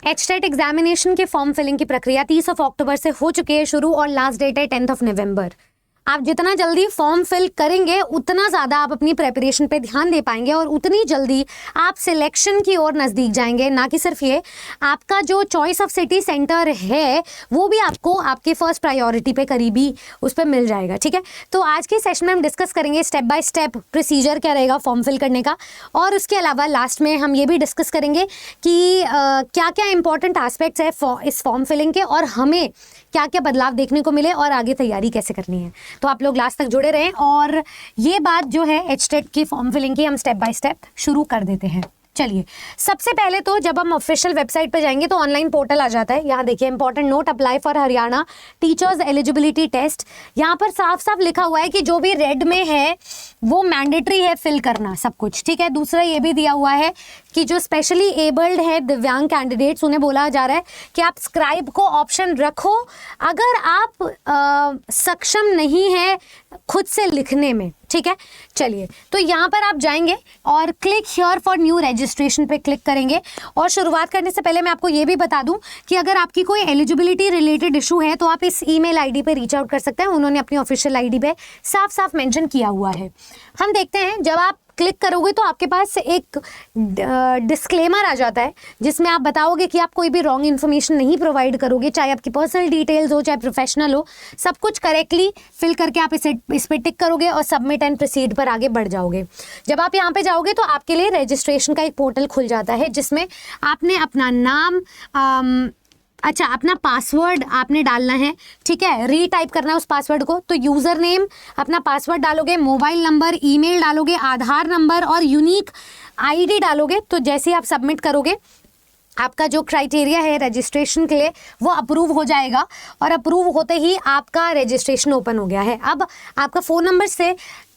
HTET examination के form filling की प्रक्रिया 30 अक्टूबर से हो चुकी है शुरू और लास्ट डेट है 10 नवंबर। आप जितना जल्दी फॉर्म फिल करेंगे उतना ज़्यादा आप अपनी प्रेपरेशन पे ध्यान दे पाएंगे और उतनी जल्दी आप सिलेक्शन की ओर नज़दीक जाएंगे। ना कि सिर्फ ये, आपका जो चॉइस ऑफ सिटी सेंटर है वो भी आपको आपके फर्स्ट प्रायोरिटी पे करीबी उस पर मिल जाएगा। ठीक है, तो आज के सेशन में हम डिस्कस करेंगे स्टेप बाय स्टेप प्रोसीजर क्या रहेगा फॉर्म फिल करने का, और उसके अलावा लास्ट में हम ये भी डिस्कस करेंगे कि क्या क्या इंपॉर्टेंट एस्पेक्ट्स है इस फॉर्म फिलिंग के और हमें क्या क्या बदलाव देखने को मिले और आगे तैयारी कैसे करनी है। तो आप लोग लास्ट तक जुड़े रहें और ये बात जो है एचटेट की फॉर्म फिलिंग की हम स्टेप बाय स्टेप शुरू कर देते हैं। चलिए, सबसे पहले तो जब हम ऑफिशियल वेबसाइट पर जाएंगे तो ऑनलाइन पोर्टल आ जाता है। यहाँ देखिए important note, apply for Haryana teachers eligibility test. यहाँ पर साफ साफ लिखा हुआ है कि जो भी रेड में है वो मैंडेटरी है फिल करना सब कुछ। ठीक है, दूसरा ये भी दिया हुआ है कि जो स्पेशली एबल्ड है दिव्यांग कैंडिडेट्स उन्हें बोला जा रहा है कि आप स्क्राइब को ऑप्शन रखो अगर आप सक्षम नहीं है खुद से लिखने में। ठीक है, चलिए तो यहाँ पर आप जाएंगे और click here for new registration पे क्लिक करेंगे। और शुरुआत करने से पहले मैं आपको ये भी बता दूं कि अगर आपकी कोई एलिजिबिलिटी रिलेटेड इशू है तो आप इस ईमेल आईडी पे रीच आउट कर सकते हैं। उन्होंने अपनी ऑफिशियल आईडी पे साफ साफ मेंशन किया हुआ है। हम देखते हैं, जब आप क्लिक करोगे तो आपके पास एक डिस्क्लेमर आ जाता है जिसमें आप बताओगे कि आप कोई भी रॉन्ग इन्फॉर्मेशन नहीं प्रोवाइड करोगे, चाहे आपकी पर्सनल डिटेल्स हो चाहे प्रोफेशनल हो, सब कुछ करेक्टली फिल करके आप इस पे टिक करोगे और सबमिट एंड प्रोसीड पर आगे बढ़ जाओगे। जब आप यहाँ पे जाओगे तो आपके लिए रजिस्ट्रेशन का एक पोर्टल खुल जाता है जिसमें आपने अपना नाम अपना पासवर्ड आपने डालना है। ठीक है, रीटाइप करना है उस पासवर्ड को। तो यूज़र नेम अपना पासवर्ड डालोगे, मोबाइल नंबर, ईमेल डालोगे, आधार नंबर और यूनिक आईडी डालोगे। तो जैसे ही आप सबमिट करोगे आपका जो क्राइटेरिया है रजिस्ट्रेशन के लिए वो अप्रूव हो जाएगा और अप्रूव होते ही आपका रजिस्ट्रेशन ओपन हो गया है। अब आपका फ़ोन नंबर से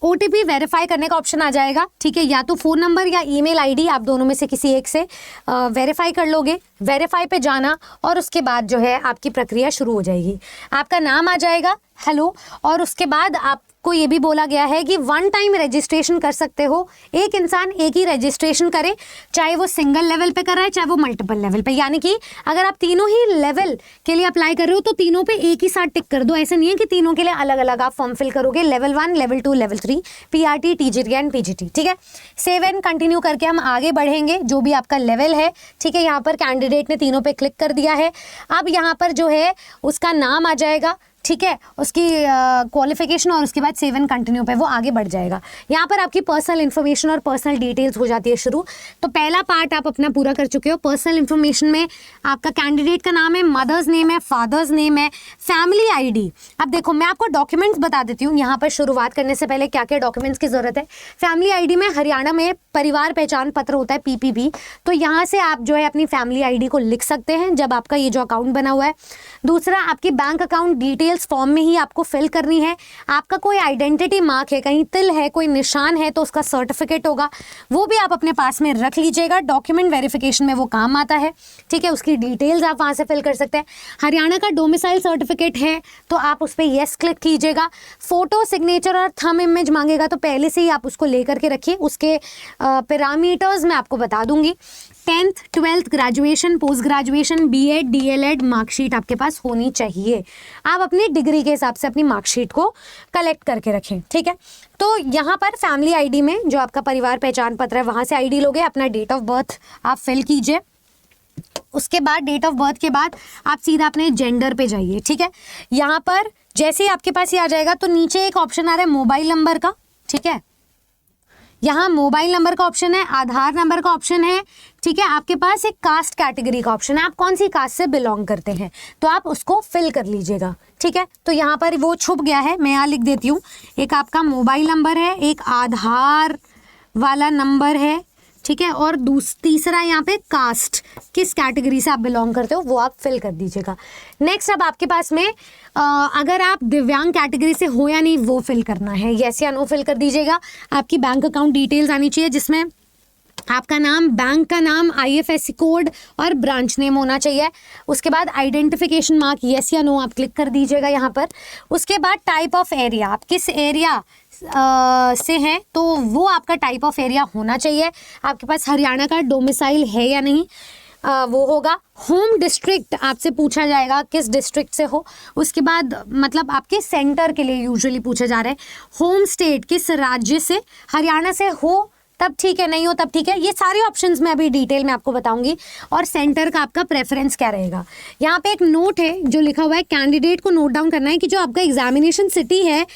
OTP वेरीफाई करने का ऑप्शन आ जाएगा। ठीक है, या तो फ़ोन नंबर या ईमेल आईडी आप दोनों में से किसी एक से वेरीफाई कर लोगे। वेरीफाई पे जाना और उसके बाद जो है आपकी प्रक्रिया शुरू हो जाएगी। आपका नाम आ जाएगा हेलो, और उसके बाद आपको ये भी बोला गया है कि वन टाइम रजिस्ट्रेशन कर सकते हो। एक इंसान एक ही रजिस्ट्रेशन करे, चाहे वो सिंगल लेवल पे कर रहा है चाहे वो मल्टीपल लेवल पे। यानी कि अगर आप तीनों ही लेवल के लिए अप्लाई कर रहे हो तो तीनों पे एक ही साथ टिक कर दो। ऐसे नहीं है कि तीनों के लिए अलग अलग आप फॉर्म फिल करोगे, level 1, level 2, level 3, PRT, TGT and PGT। ठीक है, सेव एंड कंटिन्यू करके हम आगे बढ़ेंगे जो भी आपका लेवल है। ठीक है, यहाँ पर कैंडिडेट ने तीनों पे क्लिक कर दिया है। अब यहाँ पर जो है उसका नाम आ जाएगा, ठीक है, उसकी क्वालिफिकेशन और उसके बाद सेव एंड कंटिन्यू पे वो आगे बढ़ जाएगा। यहाँ पर आपकी पर्सनल इन्फॉर्मेशन और पर्सनल डिटेल्स हो जाती है शुरू। तो पहला पार्ट आप अपना पूरा कर चुके हो। पर्सनल इन्फॉर्मेशन में आपका कैंडिडेट का नाम है, मदर्स नेम है, फादर्स नेम है, फैमिली आईडी। अब देखो मैं आपको डॉक्यूमेंट्स बता देती हूँ यहाँ पर शुरुआत करने से पहले क्या क्या डॉक्यूमेंट्स की ज़रूरत है। फैमिली आईडी में हरियाणा में परिवार पहचान पत्र होता है PPP, तो यहाँ से आप जो है अपनी फैमिली आईडी को लिख सकते हैं जब आपका ये जो अकाउंट बना हुआ है। दूसरा, आपकी बैंक अकाउंट डिटेल्स फॉर्म में ही आपको फिल करनी है। आपका कोई आइडेंटिटी मार्क है, कहीं तिल है, कोई निशान है तो उसका सर्टिफिकेट होगा, वो भी आप अपने पास में रख लीजिएगा। डॉक्यूमेंट वेरिफिकेशन में वो काम आता है। ठीक है, उसकी डिटेल्स आप वहाँ से फिल कर सकते हैं। हरियाणा का डोमिसाइल सर्टिफिकेट है तो आप उस पर येस क्लिक कीजिएगा। फोटो, सिग्नेचर और थंब इमेज मांगेगा तो पहले से ही आप उसको लेकर के रखिए। उसके पैरामीटर्स मैं आपको बता दूंगी। 10th 12th graduation, post graduation, BEd DLEd marksheet आपके पास होनी चाहिए। आप अपनी डिग्री के हिसाब से अपनी मार्कशीट को कलेक्ट करके रखें। ठीक है, तो यहाँ पर फैमिली आईडी में जो आपका परिवार पहचान पत्र है वहाँ से आईडी लोगे। अपना डेट ऑफ बर्थ आप फिल कीजिए। उसके बाद डेट ऑफ बर्थ के बाद आप सीधा अपने जेंडर पे जाइए। ठीक है, यहाँ पर जैसे ही आपके पास ये आ जाएगा तो नीचे एक ऑप्शन आ रहा है मोबाइल नंबर का। ठीक है, यहाँ मोबाइल नंबर का ऑप्शन है, आधार नंबर का ऑप्शन है। ठीक है, आपके पास एक कास्ट कैटेगरी का ऑप्शन है, आप कौन सी कास्ट से बिलोंग करते हैं तो आप उसको फिल कर लीजिएगा। ठीक है, तो यहाँ पर वो छुप गया है, मैं यहाँ लिख देती हूँ। एक आपका मोबाइल नंबर है, एक आधार वाला नंबर है। ठीक है, और तीसरा यहाँ पे कास्ट, किस कैटेगरी से आप बिलोंग करते हो वो आप फिल कर दीजिएगा। नेक्स्ट, अब आपके पास में अगर आप दिव्यांग कैटेगरी से हो या नहीं वो फिल करना है, यस या नो फिल कर दीजिएगा। आपकी बैंक अकाउंट डिटेल्स आनी चाहिए जिसमें आपका नाम, बैंक का नाम, IFSC कोड और ब्रांच नेम होना चाहिए। उसके बाद आइडेंटिफिकेशन मार्क, यस या नो आप क्लिक कर दीजिएगा यहाँ पर। उसके बाद टाइप ऑफ एरिया, आप किस एरिया से हैं तो वो आपका टाइप ऑफ एरिया होना चाहिए। आपके पास हरियाणा का डोमिसाइल है या नहीं। वो होगा। होम डिस्ट्रिक्ट आपसे पूछा जाएगा किस डिस्ट्रिक्ट से हो। उसके बाद मतलब आपके सेंटर के लिए यूजुअली पूछा जा रहा है। होम स्टेट किस राज्य से, हरियाणा से हो तब ठीक है, नहीं हो तब ठीक है। ये सारे ऑप्शंस मैं अभी डिटेल में आपको बताऊंगी। और सेंटर का आपका प्रेफरेंस क्या रहेगा। यहाँ पे एक नोट है जो लिखा हुआ है, कैंडिडेट को नोट डाउन करना है कि जो आपका एग्जामिनेशन सिटी है,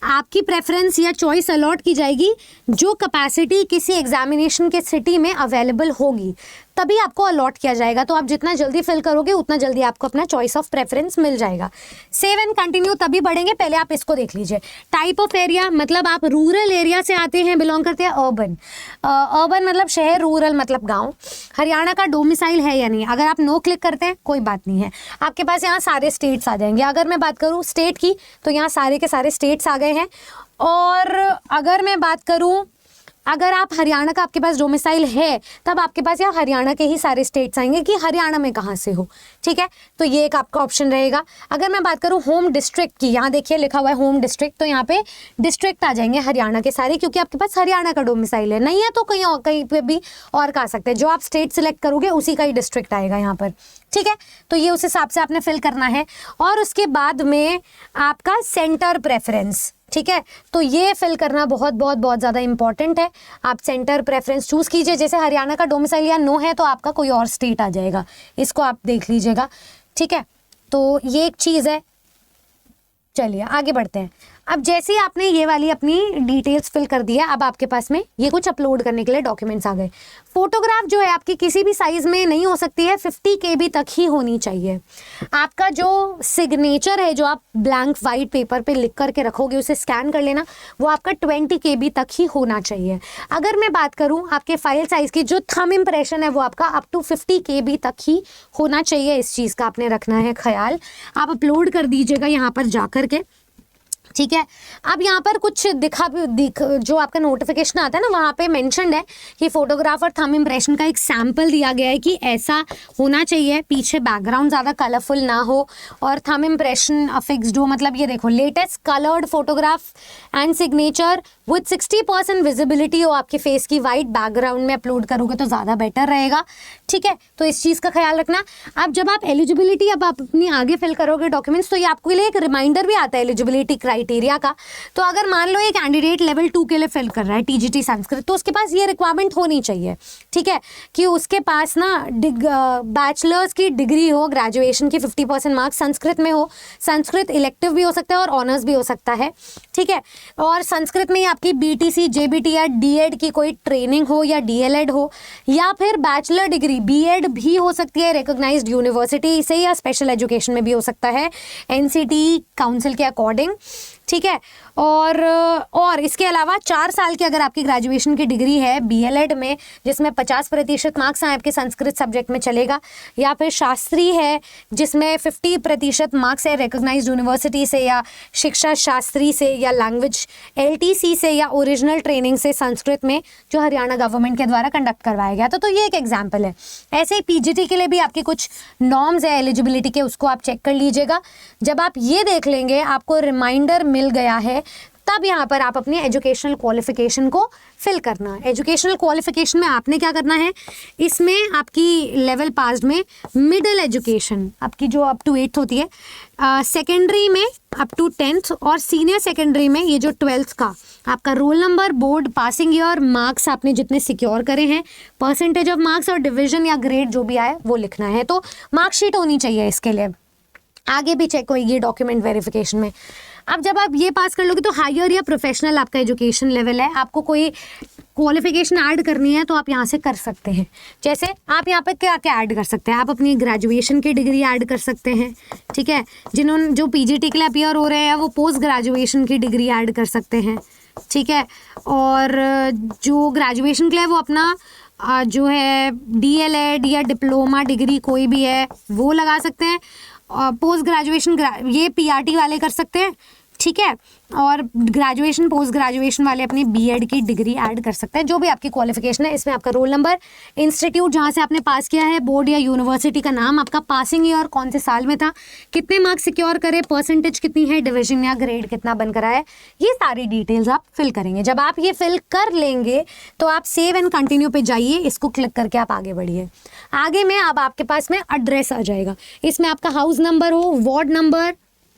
आपकी प्रेफरेंस या चॉइस अलॉट की जाएगी जो कैपेसिटी किसी एग्जामिनेशन के सिटी में अवेलेबल होगी, तभी आपको अलॉट किया जाएगा। तो आप जितना जल्दी फिल करोगे उतना जल्दी आपको अपना चॉइस ऑफ प्रेफरेंस मिल जाएगा। सेव एंड कंटिन्यू तभी बढ़ेंगे, पहले आप इसको देख लीजिए। टाइप ऑफ एरिया मतलब आप रूरल एरिया से आते हैं, बिलोंग करते हैं। अर्बन, अर्बन मतलब शहर, रूरल मतलब गांव। हरियाणा का डोमिसाइल है या नहीं, अगर आप नो क्लिक करते हैं कोई बात नहीं है, आपके पास यहाँ सारे स्टेट्स आ जाएंगे। अगर मैं बात करूँ स्टेट की तो यहाँ सारे के सारे स्टेट्स आ गए हैं। और अगर मैं बात करूँ, अगर आप हरियाणा का आपके पास डोमिसाइल है तब आपके पास यहाँ हरियाणा के ही सारे स्टेट्स आएंगे कि हरियाणा में कहाँ से हो, ठीक है। तो ये एक आपका ऑप्शन रहेगा। अगर मैं बात करूँ होम डिस्ट्रिक्ट की, यहाँ देखिए लिखा हुआ है होम डिस्ट्रिक्ट, तो यहाँ पे डिस्ट्रिक्ट आ जाएंगे हरियाणा के सारे, क्योंकि आपके पास हरियाणा का डोमिसाइल है। नहीं है तो कहीं और, कहीं पे भी और का आ सकते हैं। जो आप स्टेट सिलेक्ट करोगे उसी का ही डिस्ट्रिक्ट आएगा यहाँ पर, ठीक है। तो ये उस हिसाब से आपने फिल करना है। और उसके बाद में आपका सेंटर प्रेफरेंस, ठीक है। तो ये फिल करना बहुत बहुत बहुत ज़्यादा इंपॉर्टेंट है। आप सेंटर प्रेफरेंस चूज कीजिए। जैसे हरियाणा का डोमिसाइल या नो है तो आपका कोई और स्टेट आ जाएगा, इसको आप देख लीजिएगा, ठीक है। तो ये एक चीज़ है। चलिए आगे बढ़ते हैं। अब जैसे ही आपने ये वाली अपनी डिटेल्स फिल कर दी है, अब आपके पास में ये कुछ अपलोड करने के लिए डॉक्यूमेंट्स आ गए। फोटोग्राफ जो है आपकी किसी भी साइज में नहीं हो सकती है, 50 KB तक ही होनी चाहिए। आपका जो सिग्नेचर है जो आप ब्लैंक वाइट पेपर पे लिख करके रखोगे, उसे स्कैन कर लेना, वो आपका 20 KB तक ही होना चाहिए। अगर मैं बात करूँ आपके फाइल साइज की, जो थंब इम्प्रेशन है वो आपका अप टू 50 KB तक ही होना चाहिए। इस चीज़ का आपने रखना है ख्याल। आप अपलोड कर दीजिएगा यहाँ पर जा कर के, ठीक है। अब यहाँ पर कुछ जो आपका नोटिफिकेशन आता है ना, वहाँ पे मेंशन्ड है कि फोटोग्राफर थंब इम्प्रेशन का एक सैंपल दिया गया है कि ऐसा होना चाहिए, पीछे बैकग्राउंड ज़्यादा कलरफुल ना हो और थंब इम्प्रेशन अफिक्स्ड हो। मतलब ये देखो, latest coloured photograph and signature with 60% visibility हो आपके फेस की, वाइट बैकग्राउंड में अपलोड करोगे तो ज़्यादा बेटर रहेगा, ठीक है। तो इस चीज़ का ख्याल रखना। अब जब आप एलिजिबिलिटी अब आप अपनी आगे फिल करोगे डॉक्यूमेंट्स, तो ये आपके लिए एक रिमाइंडर भी आता है एलिजिबिलिटी क्राइटेरिया का। तो अगर मान लो ये कैंडिडेट लेवल 2 के लिए फिल कर रहा है TGT संस्कृत, तो उसके पास ये रिक्वायरमेंट होनी चाहिए, ठीक है, कि उसके पास ना बैचलर्स की डिग्री हो, ग्रेजुएशन की 50% मार्क्स संस्कृत में हो। संस्कृत इलेक्टिव भी हो सकता है और ऑनर्स भी हो सकता है, ठीक है। और संस्कृत में आपकी BTC, JBT या DED की कोई ट्रेनिंग हो या DLED हो, या फिर बैचलर डिग्री BEd भी हो सकती है रिकॉग्नाइज्ड यूनिवर्सिटी से, या स्पेशल एजुकेशन में भी हो सकता है NCT काउंसिल के अकॉर्डिंग, ठीक है। और इसके अलावा 4 साल की अगर आपकी ग्रेजुएशन की डिग्री है BLED में, जिसमें 50% मार्क्स आए आपके संस्कृत सब्जेक्ट में, चलेगा। या फिर शास्त्री है जिसमें 50% मार्क्स है रिकॉग्नाइज्ड यूनिवर्सिटी से या शिक्षा शास्त्री से या लैंग्वेज LTC से या ओरिजिनल ट्रेनिंग से संस्कृत में, जो हरियाणा गवर्नमेंट के द्वारा कंडक्ट करवाया गया। तो ये एक एग्जाम्पल है। ऐसे ही PGT के लिए भी आपके कुछ नॉर्म्स है एलिजिबिलिटी के, उसको आप चेक कर लीजिएगा। जब आप ये देख लेंगे, आपको रिमाइंडर मिल गया है, तब यहाँ पर आप अपनी एजुकेशनल क्वालिफिकेशन को फिल करना। एजुकेशनल क्वालिफिकेशन में आपने क्या करना है, इसमें आपकी लेवल पास में मिडिल एजुकेशन आपकी जो अप टू 8th होती है, सेकेंडरी में अप टू 10th, और सीनियर सेकेंडरी में ये जो 12th का आपका roll number, board, passing year, marks आपने जितने सिक्योर करे हैं, परसेंटेज ऑफ मार्क्स और डिवीजन या ग्रेड जो भी आए वो लिखना है। तो मार्कशीट होनी चाहिए इसके लिए, आगे भी चेक होगी डॉक्यूमेंट वेरिफिकेशन में। अब जब आप ये पास कर लोगे तो हायर या प्रोफेशनल आपका एजुकेशन लेवल है, आपको कोई क्वालिफिकेशन ऐड करनी है तो आप यहाँ से कर सकते हैं। जैसे आप यहाँ पे क्या क्या ऐड कर सकते हैं, आप अपनी ग्रेजुएशन की डिग्री ऐड कर सकते हैं, ठीक है। जो PGT के लिए अपीयर हो रहे हैं वो पोस्ट ग्रेजुएशन की डिग्री ऐड कर सकते हैं, ठीक है। और जो ग्रेजुएशन के लिए वो अपना जो है DLED या डिप्लोमा डिग्री कोई भी है वो लगा सकते हैं। पोस्ट ग्रेजुएशन ये PRT वाले कर सकते हैं, ठीक है। और ग्रेजुएशन पोस्ट ग्रेजुएशन वाले अपनी बीएड की डिग्री ऐड कर सकते हैं, जो भी आपकी क्वालिफिकेशन है। इसमें आपका रोल नंबर, इंस्टीट्यूट जहाँ से आपने पास किया है, बोर्ड या यूनिवर्सिटी का नाम, आपका पासिंग ईयर कौन से साल में था, कितने मार्क्स सिक्योर करे, परसेंटेज कितनी है, डिवीजन या ग्रेड कितना बन कर आया है, ये सारी डिटेल्स आप फिल करेंगे। जब आप ये फिल कर लेंगे तो आप सेव एंड कंटिन्यू पे जाइए, इसको क्लिक करके आप आगे बढ़िए। आगे में अब आपके पास में एड्रेस आ जाएगा, इसमें आपका हाउस नंबर हो, वार्ड नंबर,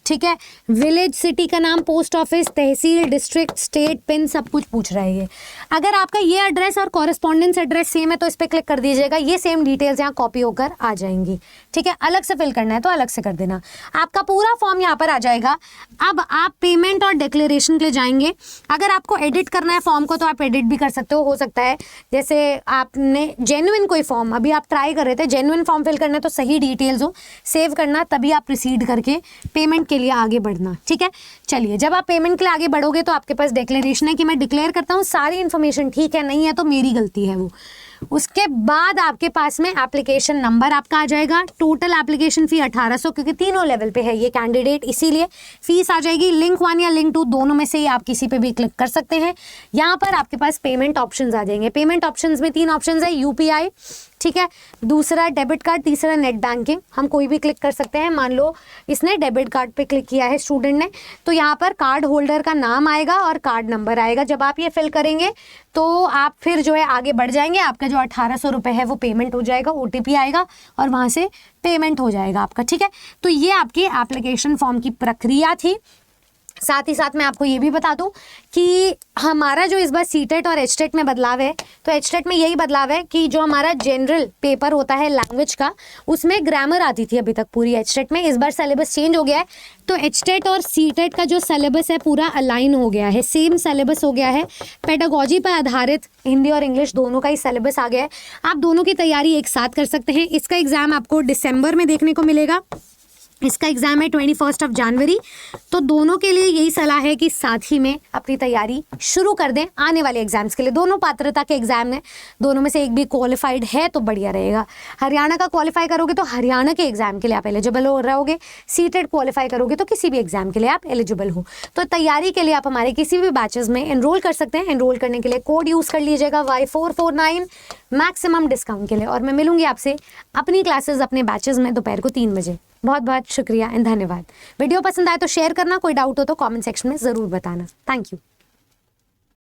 ठीक है, विलेज, सिटी का नाम, पोस्ट ऑफिस, तहसील, डिस्ट्रिक्ट, स्टेट, पिन, सब कुछ पूछ रहा है ये। अगर आपका ये एड्रेस और कॉरेस्पॉन्डेंस एड्रेस सेम है तो इस पर क्लिक कर दीजिएगा, ये सेम डिटेल्स यहाँ कॉपी होकर आ जाएंगी, ठीक है। अलग से फिल करना है तो अलग से कर देना। आपका पूरा फॉर्म यहाँ पर आ जाएगा। अब आप पेमेंट और डिक्लेरेशन के लिए जाएंगे। अगर आपको एडिट करना है फॉर्म को तो आप एडिट भी कर सकते हो सकता है जैसे आपने जेन्युइन कोई फॉर्म अभी आप ट्राई कर रहे थे, जेन्युइन फॉर्म फिल करना है तो सही डिटेल्स हो, सेव करना, तभी आप प्रोसीड करके पेमेंट के लिए आगे बढ़ना, ठीक है। चलिए, जब आप पेमेंट के लिए आगे बढ़ोगे तो आपके पास डिक्लेरेशन है कि मैं डिक्लेयर करता हूँ सारी इन्फॉर्मेशन ठीक है, नहीं है तो मेरी गलती है वो। उसके बाद आपके पास में एप्लीकेशन नंबर आपका आ जाएगा। टोटल एप्लीकेशन फी 1800, क्योंकि तीनों लेवल पे है ये कैंडिडेट, इसीलिए फीस आ जाएगी। लिंक 1 या लिंक 2 दोनों में से ही आप किसी पे भी क्लिक कर सकते हैं। यहाँ पर आपके पास पेमेंट ऑप्शंस आ जाएंगे। पेमेंट ऑप्शंस में 3 ऑप्शंस है, यूपीआई, ठीक है, दूसरा डेबिट कार्ड, तीसरा नेट बैंकिंग। हम कोई भी क्लिक कर सकते हैं। मान लो इसने डेबिट कार्ड पे क्लिक किया है स्टूडेंट ने, तो यहाँ पर कार्ड होल्डर का नाम आएगा और कार्ड नंबर आएगा। जब आप ये फिल करेंगे तो आप फिर जो है आगे बढ़ जाएंगे। आपका जो 1800 रुपये है वो पेमेंट हो जाएगा, ओटीपी आएगा और वहाँ से पेमेंट हो जाएगा आपका, ठीक है। तो ये आपकी एप्लीकेशन फॉर्म की प्रक्रिया थी। साथ ही साथ मैं आपको ये भी बता दूं कि हमारा जो इस बार सीटेट और एचटेट में बदलाव है, तो एचटेट में यही बदलाव है कि जो हमारा जनरल पेपर होता है लैंग्वेज का, उसमें ग्रामर आती थी अभी तक पूरी। एचटेट में इस बार सिलेबस चेंज हो गया है, तो एचटेट और सीटेट का जो सिलेबस है पूरा अलाइन हो गया है, सेम सिलेबस हो गया है। पेडागोजी पर आधारित हिंदी और इंग्लिश दोनों का ही सिलेबस आ गया है। आप दोनों की तैयारी एक साथ कर सकते हैं। इसका एग्जाम आपको दिसंबर में देखने को मिलेगा, इसका एग्जाम है 21 जनवरी। तो दोनों के लिए यही सलाह है कि साथ ही में अपनी तैयारी शुरू कर दें आने वाले एग्जाम्स के लिए। दोनों पात्रता के एग्जाम हैं, दोनों में से एक भी क्वालिफाइड है तो बढ़िया रहेगा। हरियाणा का क्वालिफाई करोगे तो हरियाणा के एग्जाम के लिए आप एलिजिबल हो रहोगे, सीटेट क्वालिफाई करोगे तो किसी भी एग्जाम के लिए आप एलिजिबल हो। तो तैयारी के लिए आप हमारे किसी भी बैचेस में एनरोल कर सकते हैं। एनरोल करने के लिए कोड यूज़ कर लीजिएगा Y449 मैक्सिमम डिस्काउंट के लिए। और मैं मिलूंगी आपसे अपनी क्लासेस अपने बैचेस में दोपहर को 3 बजे। बहुत बहुत शुक्रिया एंड धन्यवाद। वीडियो पसंद आए तो शेयर करना, कोई डाउट हो तो कमेंट सेक्शन में ज़रूर बताना। Thank you.